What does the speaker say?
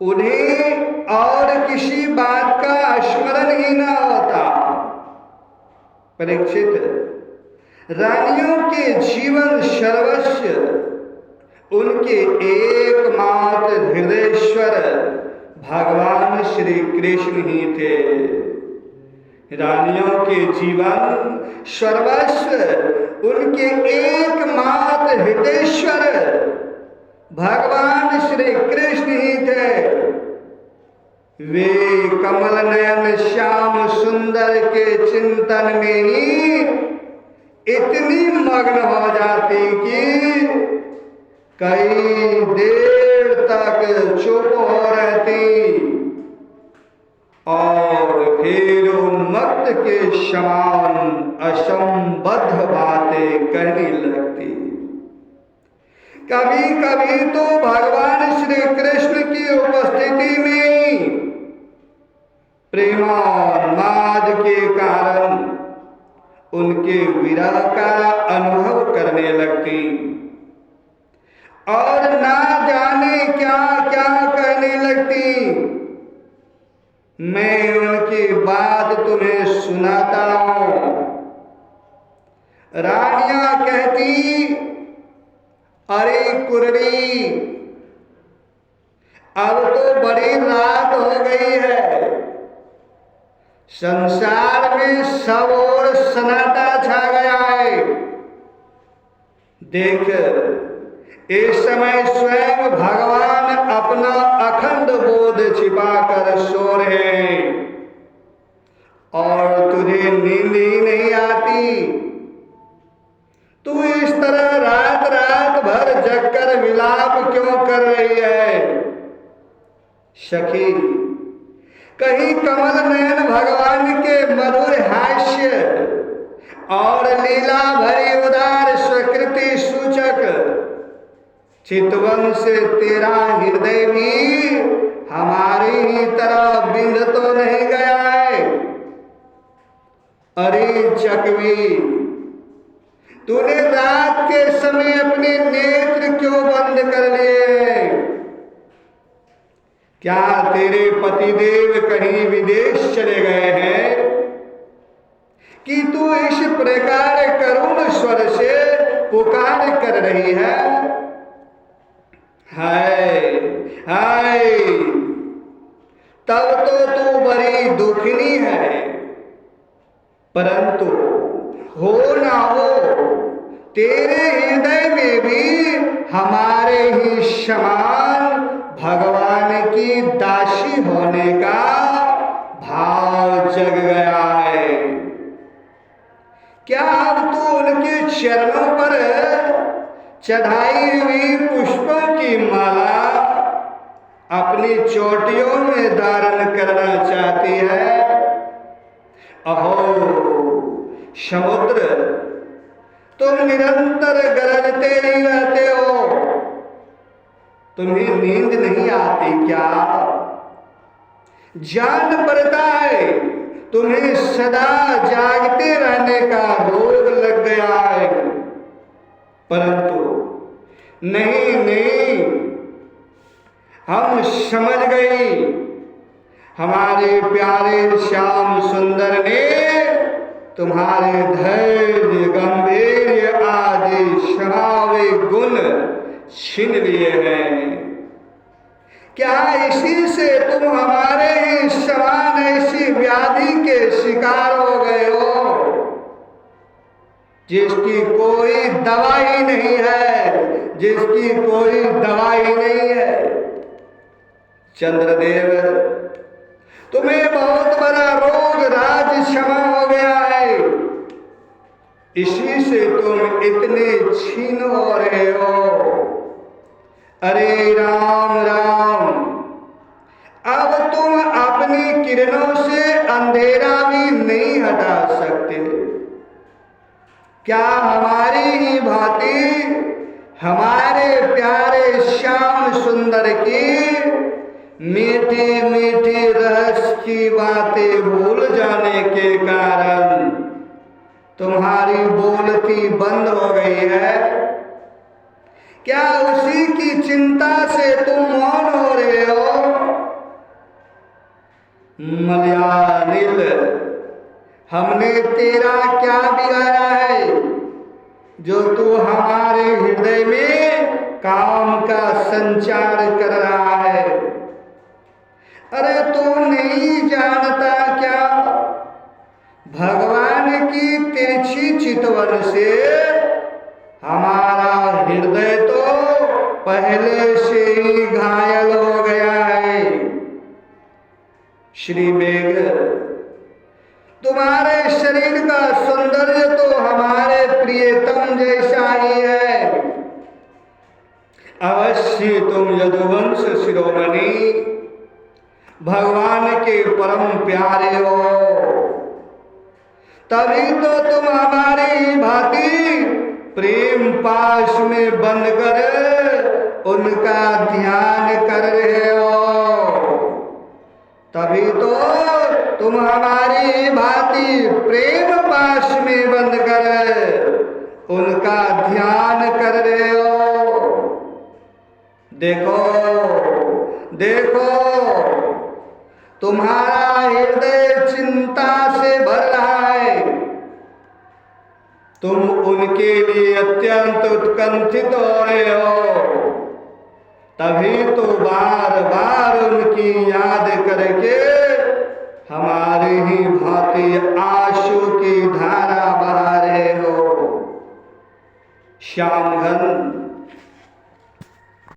उन्हें और किसी बात का स्मरण ही न होता। परीक्षित, रानियों के जीवन सर्वस्व उनके एकमात्र हृदयेश्वर भगवान श्री कृष्ण ही थे। रानियों के जीवन सर्वस्व उनके एकमात्र हृदयेश्वर भगवान श्री कृष्ण ही थे। वे कमल नयन श्याम सुंदर के चिंतन में ही इतनी मग्न हो जाती कि कई देर तक चुप हो रहती और फिर उन्मत्त के समान असंबद्ध बातें कहने लगती। कभी कभी तो भगवान श्री कृष्ण की उपस्थिति में प्रेमान्माद के कारण उनके विरह का अनुभव करने लगती और ना जाने क्या क्या कहने लगती। मैं उनकी बात तुम्हें सुनाता हूं। रानियां कहती, अरे कुररी, अब तो बड़ी रात हो गई है, संसार में सब ओर सन्नाटा छा गया है। देख, इस समय स्वयं भगवान अपना अखंड बोध छिपाकर सो रहे हैं और तुझे नींद ही नहीं आती। तू इस तरह रात रात भर जगकर विलाप क्यों कर रही है? सखी, कहीं कमल नयन भगवान के मधुर हास्य और लीला भरी उदार स्वीकृति सूचक चितवन से तेरा हृदय भी हमारी ही तरह बिंद तो नहीं गया है? अरे चकवी, तूने रात के समय अपने नेत्र क्यों बंद कर लिए? क्या तेरे पतिदेव कहीं विदेश चले गए हैं कि तू इस प्रकार करुण स्वर से पुकार कर रही है? हाय हाय, तब तो तू बड़ी दुखनी है, परंतु हो ना हो, तेरे हृदय में भी हमारे ही समान भगवान की दासी होने का भाव जग गया है। क्या अब तू उनके चरणों पर चढ़ाई हुई पुष्पों की माला अपनी चोटियों में धारण करना चाहती है? अहो समुद्र, तुम निरंतर गरजते ही रहते हो, तुम्हें नींद नहीं आती क्या? जान पड़ता है तुम्हें सदा जागते रहने का रोग लग गया है, परंतु नहीं नहीं, हम समझ गई। हमारे प्यारे श्याम सुंदर ने तुम्हारे धैर्य गंभीर आदि स्वाभाविक गुण छीन लिए हैं। क्या इसी से तुम हमारे ही समान ऐसी व्याधि के शिकार हो गए हो जिसकी कोई दवाई नहीं है, जिसकी कोई दवाई नहीं है? चंद्रदेव, तुम्हें बहुत बड़ा रोग राज क्षमा हो गया है, इसी से तुम इतने छीन हो रहे हो। अरे राम राम, अब तुम अपनी किरणों से अंधेरा भी नहीं हटा सकते। क्या हमारी ही भांति हमारे प्यारे श्याम सुंदर की मीठी मीठी रहस्य की बातें भूल जाने के कारण तुम्हारी बोलती बंद हो गई है? क्या उसी की चिंता से तुम मौन हो रहे हो? मलयानिल, हमने तेरा क्या बिगाड़ा है जो तू हमारे हृदय में काम का संचार कर रहा है? अरे तू नहीं जानता क्या भगवान की तिरछी चितवन से हमारा हृदय तो पहले से ही घायल हो गया है। श्री मेघ, तुम्हारे शरीर का सौंदर्य तो हमारे प्रियतम जैसा ही है। अवश्य तुम यदुवंश शिरोमणि भगवान के परम प्यारे हो, तभी तो तुम हमारी भांति प्रेम पाश में बंधकर उनका ध्यान कर रहे हो। तभी तो तुम हमारी भांति प्रेम पाश में बंधकर उनका ध्यान कर रहे हो। देखो देखो, तुम्हारा हृदय चिंता से भर रहा है। तुम उनके लिए अत्यंत उत्कंठित हो रहे हो, तभी तो बार बार उनकी याद करके हमारी ही भांति आंसू की धारा बहा रहे हो। श्यामघन,